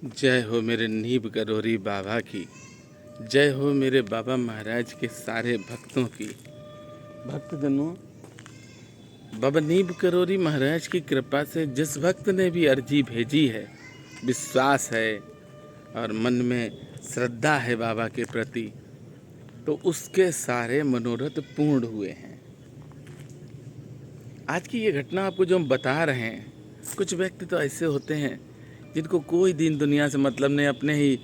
जय हो मेरे नीब करोरी बाबा की। जय हो मेरे बाबा महाराज के सारे भक्तों की। भक्तजनों, बाबा नीब करोरी महाराज की कृपा से जिस भक्त ने भी अर्जी भेजी है, विश्वास है और मन में श्रद्धा है बाबा के प्रति, तो उसके सारे मनोरथ पूर्ण हुए हैं। आज की ये घटना आपको जो हम बता रहे हैं, कुछ व्यक्ति तो ऐसे होते हैं जिनको कोई दीन दुनिया से मतलब नहीं, अपने ही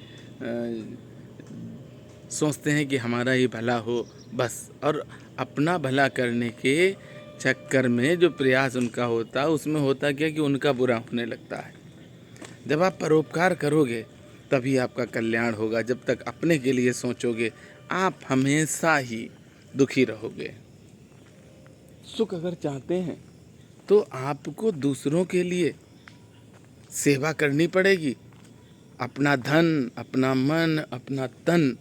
सोचते हैं कि हमारा ही भला हो बस, और अपना भला करने के चक्कर में जो प्रयास उनका होता है उसमें होता क्या कि उनका बुरा होने लगता है। जब आप परोपकार करोगे तभी आपका कल्याण होगा। जब तक अपने के लिए सोचोगे आप हमेशा ही दुखी रहोगे। सुख अगर चाहते हैं तो आपको दूसरों के लिए सेवा करनी पड़ेगी। अपना धन, अपना मन, अपना तन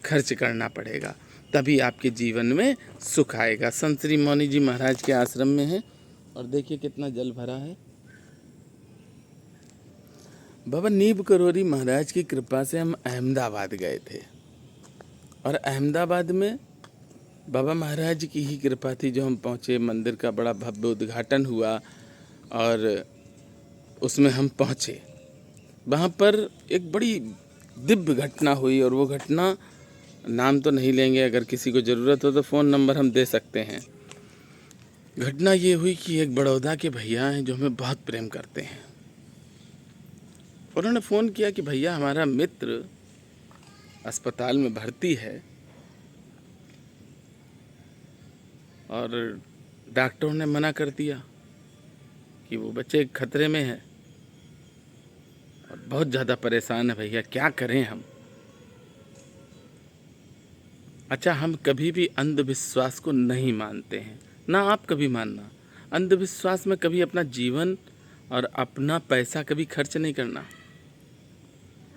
खर्च करना पड़ेगा, तभी आपके जीवन में सुख आएगा। संत श्री मौनी जी महाराज के आश्रम में है और देखिए कितना जल भरा है। बाबा नीब करोरी महाराज की कृपा से हम अहमदाबाद गए थे और अहमदाबाद में बाबा महाराज की ही कृपा थी जो हम पहुँचे। मंदिर का बड़ा भव्य उद्घाटन हुआ और उसमें हम पहुँचे। वहाँ पर एक बड़ी दिव्य घटना हुई और वो घटना नाम तो नहीं लेंगे, अगर किसी को ज़रूरत हो तो फ़ोन नंबर हम दे सकते हैं। घटना ये हुई कि एक बड़ौदा के भैया हैं जो हमें बहुत प्रेम करते हैं। उन्होंने फ़ोन किया कि भैया हमारा मित्र अस्पताल में भर्ती है और डॉक्टरों ने मना कर दिया कि वो बच्चे खतरे में है और बहुत ज़्यादा परेशान है भैया, क्या करें हम। अच्छा, हम कभी भी अंधविश्वास को नहीं मानते हैं, ना आप कभी मानना। अंधविश्वास में कभी अपना जीवन और अपना पैसा कभी खर्च नहीं करना।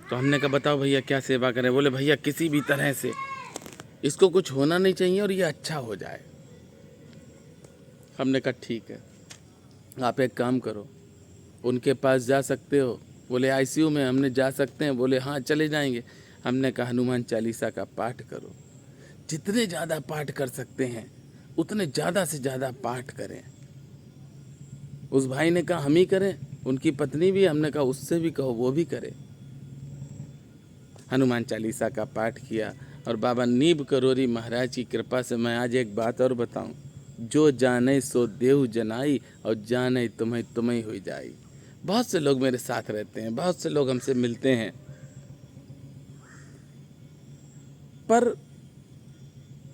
तो हमने कहा बताओ भैया क्या सेवा करें। बोले भैया किसी भी तरह से इसको कुछ होना नहीं चाहिए और ये अच्छा हो जाए। हमने कहा ठीक है, आप एक काम करो, उनके पास जा सकते हो। बोले आईसीयू में। हमने जा सकते हैं। बोले हाँ चले जाएंगे। हमने कहा हनुमान चालीसा का पाठ करो, जितने ज़्यादा पाठ कर सकते हैं उतने ज़्यादा से ज़्यादा पाठ करें। उस भाई ने कहा हम ही करें, उनकी पत्नी भी। हमने कहा उससे भी कहो वो भी करे। हनुमान चालीसा का पाठ किया और बाबा नीब करोरी महाराज की कृपा से मैं आज एक बात और बताऊं, जो जाने सो देव जनाई और जाने तुम्हें तुम्हें हो जाई। बहुत से लोग मेरे साथ रहते हैं, बहुत से लोग हमसे मिलते हैं, पर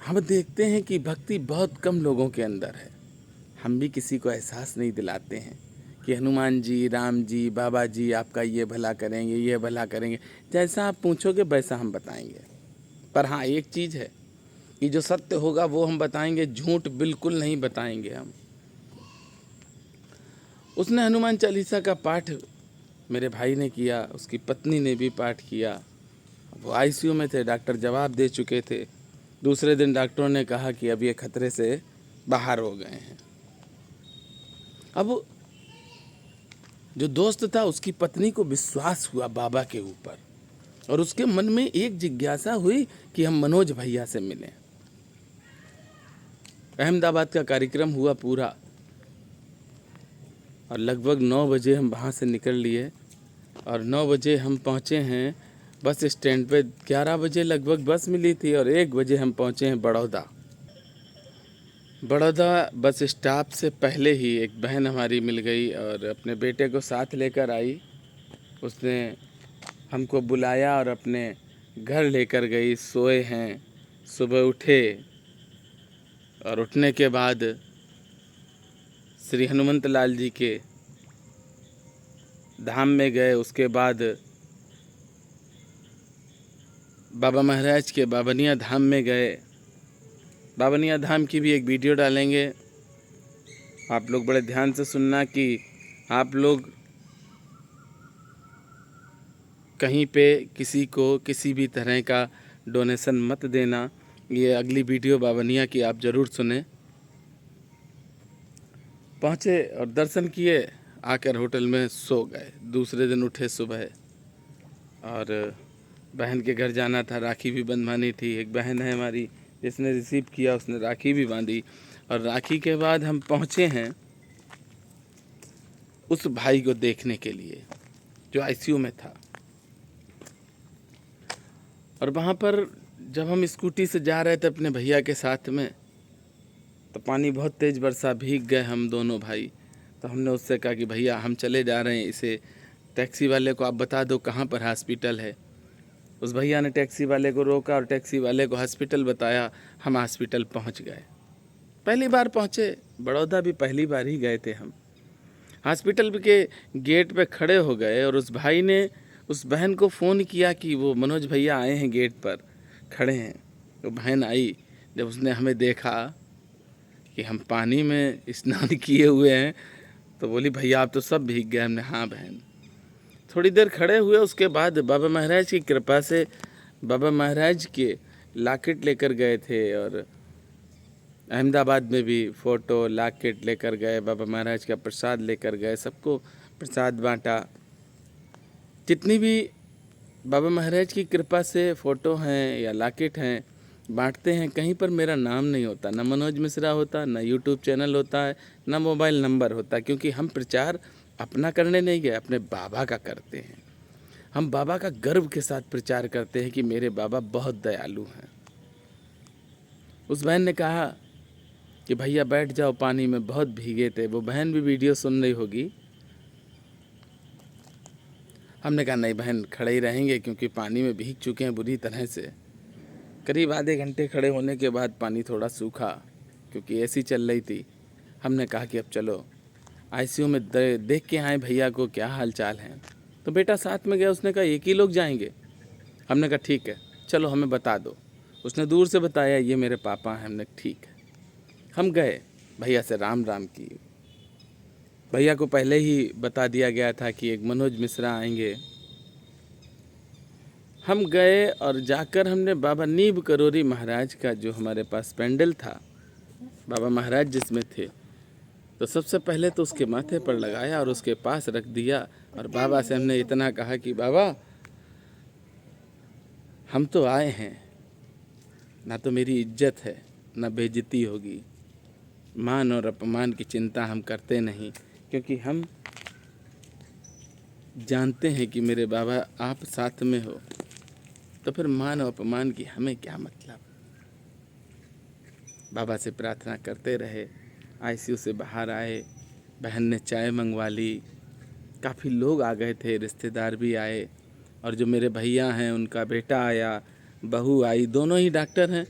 हम देखते हैं कि भक्ति बहुत कम लोगों के अंदर है। हम भी किसी को एहसास नहीं दिलाते हैं कि हनुमान जी, राम जी, बाबा जी आपका ये भला करेंगे, ये भला करेंगे। जैसा आप पूछोगे वैसा हम बताएंगे। पर हाँ एक चीज़ है कि जो सत्य होगा वो हम बताएंगे, झूठ बिल्कुल नहीं बताएंगे हम। उसने हनुमान चालीसा का पाठ मेरे भाई ने किया, उसकी पत्नी ने भी पाठ किया। वो आईसीयू में थे, डॉक्टर जवाब दे चुके थे। दूसरे दिन डॉक्टरों ने कहा कि अब ये खतरे से बाहर हो गए हैं। अब जो दोस्त था उसकी पत्नी को विश्वास हुआ बाबा के ऊपर और उसके मन में एक जिज्ञासा हुई कि हम मनोज भैया से मिलें। अहमदाबाद का कार्यक्रम हुआ पूरा और लगभग 9 बजे हम वहाँ से निकल लिए और 9 बजे हम पहुँचे हैं बस स्टैंड पे। 11 बजे लगभग बस मिली थी और 1 बजे हम पहुँचे हैं बड़ौदा। बड़ौदा बस स्टॉप से पहले ही एक बहन हमारी मिल गई और अपने बेटे को साथ लेकर आई। उसने हमको बुलाया और अपने घर लेकर गई। सोए हैं, सुबह उठे और उठने के बाद श्री हनुमंत लाल जी के धाम में गए। उसके बाद बाबा महाराज के बाबनिया धाम में गए। बाबनिया धाम की भी एक वीडियो डालेंगे, आप लोग बड़े ध्यान से सुनना कि आप लोग कहीं पे किसी को किसी भी तरह का डोनेशन मत देना। ये अगली वीडियो बाबनिया की आप ज़रूर सुने। पहुँचे और दर्शन किए, आकर होटल में सो गए। दूसरे दिन उठे सुबह और बहन के घर जाना था, राखी भी बंधवानी थी। एक बहन है हमारी जिसने रिसीव किया, उसने राखी भी बांधी। और राखी के बाद हम पहुँचे हैं उस भाई को देखने के लिए जो आईसीयू में था। और वहाँ पर जब हम स्कूटी से जा रहे थे अपने भैया के साथ में, तो पानी बहुत तेज़ बरसा, भीग गए हम दोनों भाई। तो हमने उससे कहा कि भैया हम चले जा रहे हैं, इसे टैक्सी वाले को आप बता दो कहाँ पर हॉस्पिटल है। उस भैया ने टैक्सी वाले को रोका और टैक्सी वाले को हॉस्पिटल बताया। हम हॉस्पिटल पहुँच गए। पहली बार पहुँचे, बड़ौदा भी पहली बार ही गए थे हम। हॉस्पिटल के गेट पे खड़े हो गए और उस भाई ने उस बहन को फ़ोन किया कि वो मनोज भैया आए हैं, गेट पर खड़े हैं। तो बहन आई, जब उसने हमें देखा कि हम पानी में स्नान किए हुए हैं तो बोली भैया आप तो सब भीग गए। हमने हाँ बहन। थोड़ी देर खड़े हुए, उसके बाद बाबा महाराज की कृपा से बाबा महाराज के लॉकेट लेकर गए थे और अहमदाबाद में भी फ़ोटो लॉकेट लेकर गए, बाबा महाराज का प्रसाद लेकर गए, सबको प्रसाद बांटा। जितनी भी बाबा महाराज की कृपा से फ़ोटो हैं या लॉकेट हैं बांटते हैं, कहीं पर मेरा नाम नहीं होता, ना मनोज मिश्रा होता, ना यूट्यूब चैनल होता है, ना मोबाइल नंबर होता, क्योंकि हम प्रचार अपना करने नहीं गए, अपने बाबा का करते हैं। हम बाबा का गर्व के साथ प्रचार करते हैं कि मेरे बाबा बहुत दयालु हैं। उस बहन ने कहा कि भैया बैठ जाओ, पानी में बहुत भीगे थे। वो बहन भी वीडियो सुन रही होगी। हमने कहा नहीं बहन, खड़े ही रहेंगे क्योंकि पानी में भीग चुके हैं बुरी तरह से। करीब आधे घंटे खड़े होने के बाद पानी थोड़ा सूखा, क्योंकि एसी चल रही थी। हमने कहा कि अब चलो आईसीयू में देख के आए भैया को क्या हाल चाल है। तो बेटा साथ में गया, उसने कहा एक ही लोग जाएंगे। हमने कहा ठीक है चलो हमें बता दो। उसने दूर से बताया ये मेरे पापा हैं। हमने ठीक है। हम गए, भैया से राम राम की। भैया को पहले ही बता दिया गया था कि एक मनोज मिश्रा आएंगे। हम गए और जाकर हमने बाबा नीब करोरी महाराज का जो हमारे पास पेंडल था, बाबा महाराज जिसमें थे, तो सबसे पहले तो उसके माथे पर लगाया और उसके पास रख दिया। और बाबा से हमने इतना कहा कि बाबा हम तो आए हैं, ना तो मेरी इज्जत है ना बेइज्जती होगी। मान और अपमान की चिंता हम करते नहीं, क्योंकि हम जानते हैं कि मेरे बाबा आप साथ में हो, तो फिर मान और अपमान की हमें क्या मतलब। बाबा से प्रार्थना करते रहे। आईसीयू से बाहर आए, बहन ने चाय मंगवा ली। काफ़ी लोग आ गए थे, रिश्तेदार भी आए। और जो मेरे भैया हैं उनका बेटा आया, बहू आई, दोनों ही डॉक्टर हैं,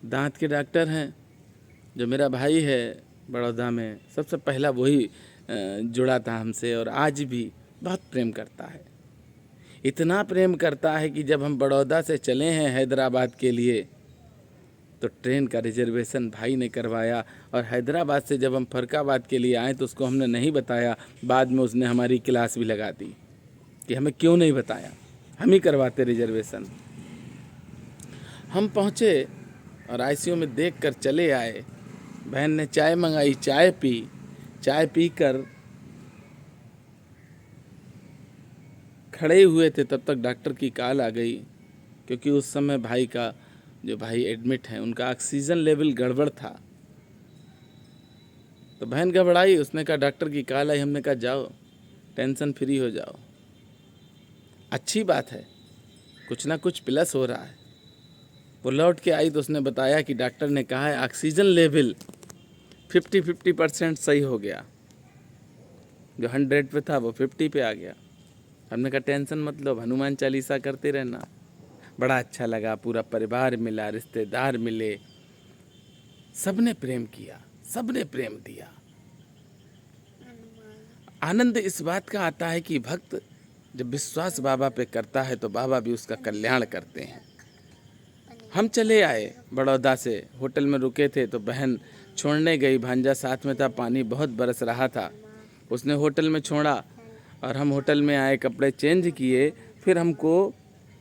दांत के डॉक्टर हैं। जो मेरा भाई है बड़ौदा में, सबसे पहला वही जुड़ा था हमसे और आज भी बहुत प्रेम करता है। इतना प्रेम करता है कि जब हम बड़ौदा से चले हैं हैदराबाद के लिए तो ट्रेन का रिजर्वेशन भाई ने करवाया। और हैदराबाद से जब हम फरकाबाद के लिए आए तो उसको हमने नहीं बताया। बाद में उसने हमारी क्लास भी लगा दी कि हमें क्यों नहीं बताया, हम ही करवाते रिजर्वेशन। हम पहुँचे और आईसीयू में देखकर चले आए। बहन ने चाय मंगाई, चाय पी। चाय पीकर खड़े हुए थे तब तक डॉक्टर की कॉल आ गई, क्योंकि उस समय भाई का, जो भाई एडमिट हैं, उनका ऑक्सीजन लेवल गड़बड़ था। तो बहन घबराई, उसने कहा डॉक्टर की कॉल आई। हमने कहा जाओ, टेंशन फ्री हो जाओ, अच्छी बात है, कुछ ना कुछ प्लस हो रहा है। वो लौट के आई तो उसने बताया कि डॉक्टर ने कहा है ऑक्सीजन लेवल 50% सही हो गया, जो 100 पे था वो 50 पे आ गया। हमने कहा टेंशन मत लो, हनुमान चालीसा करते रहना। बड़ा अच्छा लगा, पूरा परिवार मिला, रिश्तेदार मिले, सबने प्रेम किया, सबने प्रेम दिया। आनंद इस बात का आता है कि भक्त जब विश्वास बाबा पे करता है तो बाबा भी उसका कल्याण करते हैं। हम चले आए बड़ौदा से, होटल में रुके थे तो बहन छोड़ने गई, भांजा साथ में था, पानी बहुत बरस रहा था, उसने होटल में छोड़ा और हम होटल में आए, कपड़े चेंज किए। फिर हमको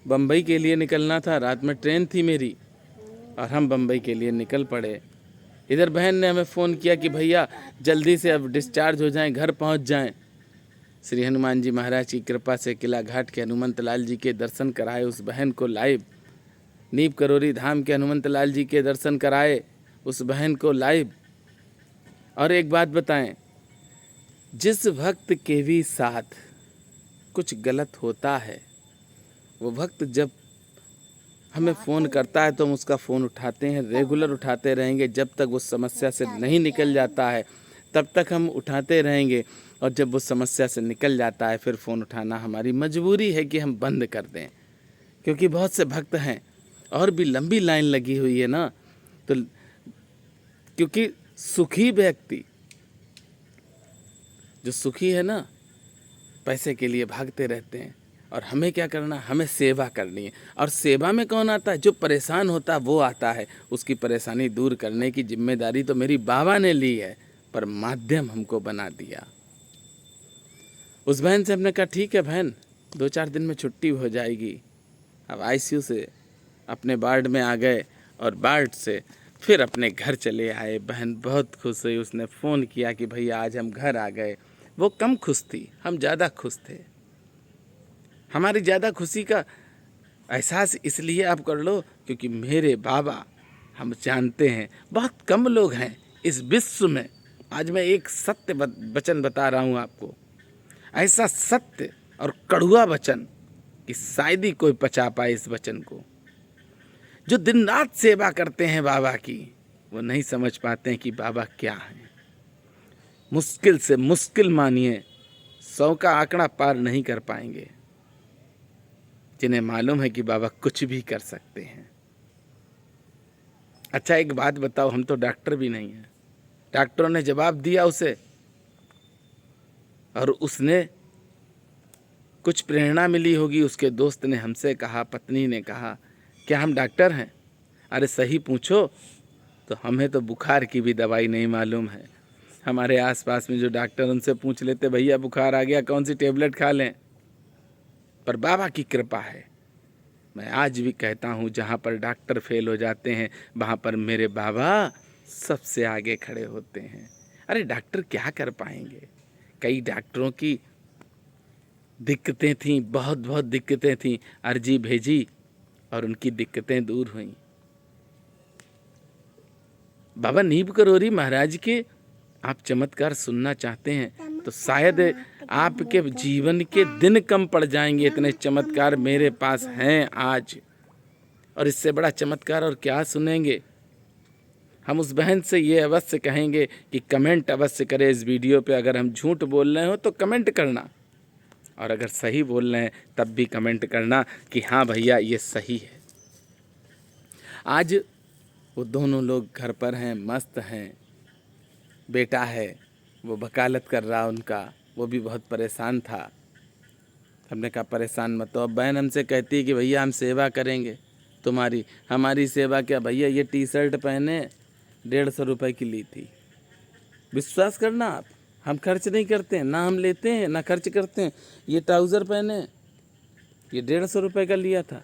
बम्बई के लिए निकलना था, रात में ट्रेन थी मेरी और हम बम्बई के लिए निकल पड़े। इधर बहन ने हमें फ़ोन किया कि भैया जल्दी से अब डिस्चार्ज हो जाएं, घर पहुंच जाएं। श्री हनुमान जी महाराज की कृपा से किला घाट के हनुमंत लाल जी के दर्शन कराए उस बहन को लाइव, नीप करोरी धाम के हनुमंत लाल जी के दर्शन कराए उस बहन को लाइव। और एक बात बताएं, जिस भक्त के भी साथ कुछ गलत होता है, वो भक्त जब हमें फ़ोन करता है तो हम उसका फ़ोन उठाते हैं, रेगुलर उठाते रहेंगे। जब तक उस समस्या से नहीं निकल जाता है तब तक हम उठाते रहेंगे, और जब वो समस्या से निकल जाता है फिर फ़ोन उठाना हमारी मजबूरी है कि हम बंद कर दें। क्योंकि बहुत से भक्त हैं और भी लंबी लाइन लगी हुई है ना, तो क्योंकि सुखी व्यक्ति जो सुखी है ना, पैसे के लिए भागते रहते हैं। और हमें क्या करना, हमें सेवा करनी है। और सेवा में कौन आता है, जो परेशान होता है वो आता है। उसकी परेशानी दूर करने की जिम्मेदारी तो मेरी बाबा ने ली है, पर माध्यम हमको बना दिया। उस बहन से हमने कहा ठीक है बहन, 2-4 दिन में छुट्टी हो जाएगी। अब आईसीयू से अपने वार्ड में आ गए और वार्ड से फिर अपने घर चले आए। बहन बहुत खुश हुई, उसने फ़ोन किया कि भैया आज हम घर आ गए। वो कम खुश थी, हम ज़्यादा खुश थे। हमारी ज़्यादा खुशी का एहसास इसलिए आप कर लो क्योंकि मेरे बाबा, हम जानते हैं बहुत कम लोग हैं इस विश्व में। आज मैं एक सत्य वचन बता रहा हूँ आपको, ऐसा सत्य और कड़वा वचन कि शायद ही कोई पचा पाए इस वचन को। जो दिन रात सेवा करते हैं बाबा की, वो नहीं समझ पाते हैं कि बाबा क्या हैं। मुश्किल से मुश्किल मानिए 100 का आंकड़ा पार नहीं कर पाएंगे जिन्हें मालूम है कि बाबा कुछ भी कर सकते हैं। अच्छा एक बात बताओ, हम तो डॉक्टर भी नहीं हैं। डॉक्टरों ने जवाब दिया उसे, और उसने कुछ प्रेरणा मिली होगी। उसके दोस्त ने हमसे कहा, पत्नी ने कहा, क्या हम डॉक्टर हैं? अरे सही पूछो तो हमें तो बुखार की भी दवाई नहीं मालूम है। हमारे आसपास में जो डॉक्टर, उनसे पूछ लेते भैया बुखार आ गया कौन सी टेबलेट खा लें। पर बाबा की कृपा है। मैं आज भी कहता हूँ, जहाँ पर डॉक्टर फेल हो जाते हैं वहाँ पर मेरे बाबा सबसे आगे खड़े होते हैं। अरे डॉक्टर क्या कर पाएंगे? कई डॉक्टरों की दिक्कतें थीं, बहुत बहुत दिक्कतें थीं, अर्जी भेजी और उनकी दिक्कतें दूर हुईं। बाबा नीप करोरी महाराज के आप चमत्कार सुनना चाहते हैं तो शायद आपके जीवन के दिन कम पड़ जाएंगे। इतने चमत्कार मेरे पास हैं आज, और इससे बड़ा चमत्कार और क्या सुनेंगे। हम उस बहन से ये अवश्य कहेंगे कि कमेंट अवश्य करें इस वीडियो पे। अगर हम झूठ बोल रहे हो तो कमेंट करना, और अगर सही बोल रहे हैं तब भी कमेंट करना कि हाँ भैया ये सही है। आज वो दोनों लोग घर पर हैं, मस्त हैं। बेटा है वो वकालत कर रहा उनका, वो भी बहुत परेशान था। हमने कहा परेशान मत हो। अब बहन हमसे कहती है कि भैया हम सेवा करेंगे तुम्हारी। हमारी सेवा क्या भैया, ये टी शर्ट पहने 150 रुपये की ली थी। विश्वास करना आप, हम खर्च नहीं करते हैं, ना हम लेते हैं ना खर्च करते हैं। ये ट्राउज़र पहने, ये 150 रुपये का लिया था।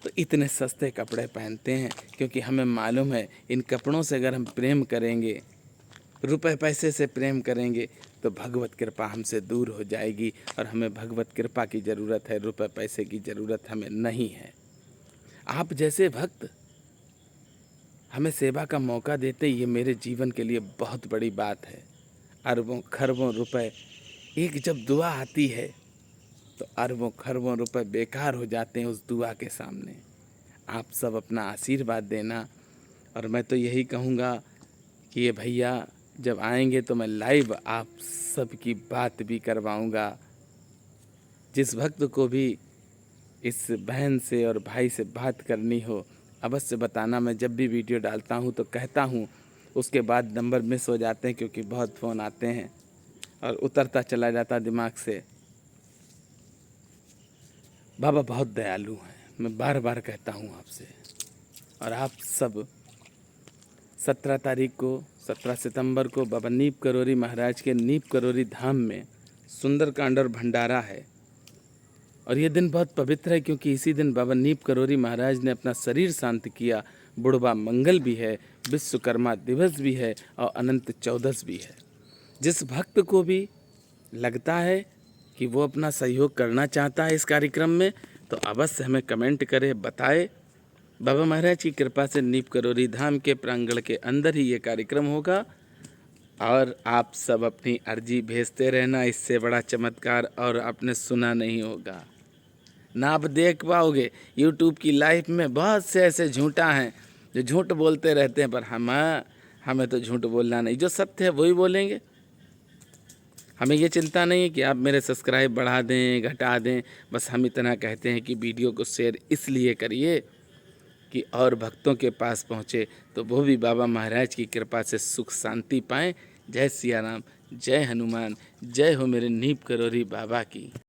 तो इतने सस्ते कपड़े पहनते हैं क्योंकि हमें मालूम है इन कपड़ों से अगर हम प्रेम करेंगे, रुपए पैसे से प्रेम करेंगे तो भगवत कृपा हमसे दूर हो जाएगी। और हमें भगवत कृपा की ज़रूरत है, रुपए पैसे की ज़रूरत हमें नहीं है। आप जैसे भक्त हमें सेवा का मौका देते, ये मेरे जीवन के लिए बहुत बड़ी बात है। अरबों खरबों रुपए, एक जब दुआ आती है तो अरबों खरबों रुपए बेकार हो जाते हैं उस दुआ के सामने। आप सब अपना आशीर्वाद देना, और मैं तो यही कहूँगा कि ये भैया जब आएंगे तो मैं लाइव आप सब की बात भी करवाऊँगा। जिस भक्त को भी इस बहन से और भाई से बात करनी हो अवश्य बताना। मैं जब भी वीडियो डालता हूँ तो कहता हूँ, उसके बाद नंबर मिस हो जाते हैं क्योंकि बहुत फ़ोन आते हैं और उतरता चला जाता दिमाग से। बाबा बहुत दयालु हैं, मैं बार बार कहता हूँ आपसे। और आप सब 17 तारीख को, 17 सितंबर को बाबा नीप करोरी महाराज के नीप करोरी धाम में सुंदरकांड और भंडारा है। और ये दिन बहुत पवित्र है क्योंकि इसी दिन बाबा नीप करोरी महाराज ने अपना शरीर शांत किया। बुढ़वा मंगल भी है, विश्वकर्मा दिवस भी है और अनंत चौदस भी है। जिस भक्त को भी लगता है कि वो अपना सहयोग करना चाहता है इस कार्यक्रम में, तो अवश्य हमें कमेंट करे, बताए। बाबा महाराज की कृपा से नीप करोरी धाम के प्रांगण के अंदर ही ये कार्यक्रम होगा और आप सब अपनी अर्जी भेजते रहना। इससे बड़ा चमत्कार और आपने सुना नहीं होगा, ना आप देख पाओगे। यूट्यूब की लाइफ में बहुत से ऐसे झूठा हैं जो झूठ बोलते रहते हैं, पर हमें तो झूठ बोलना नहीं, जो सत्य है वही बोलेंगे। हमें ये चिंता नहीं है कि आप मेरे सब्सक्राइब बढ़ा दें, घटा दें। बस हम इतना कहते हैं कि वीडियो को शेयर इसलिए करिए कि और भक्तों के पास पहुँचे, तो वो भी बाबा महाराज की कृपा से सुख शांति पाएँ। जय सिया राम, जय हनुमान, जय हो मेरे नीप करोरी बाबा की।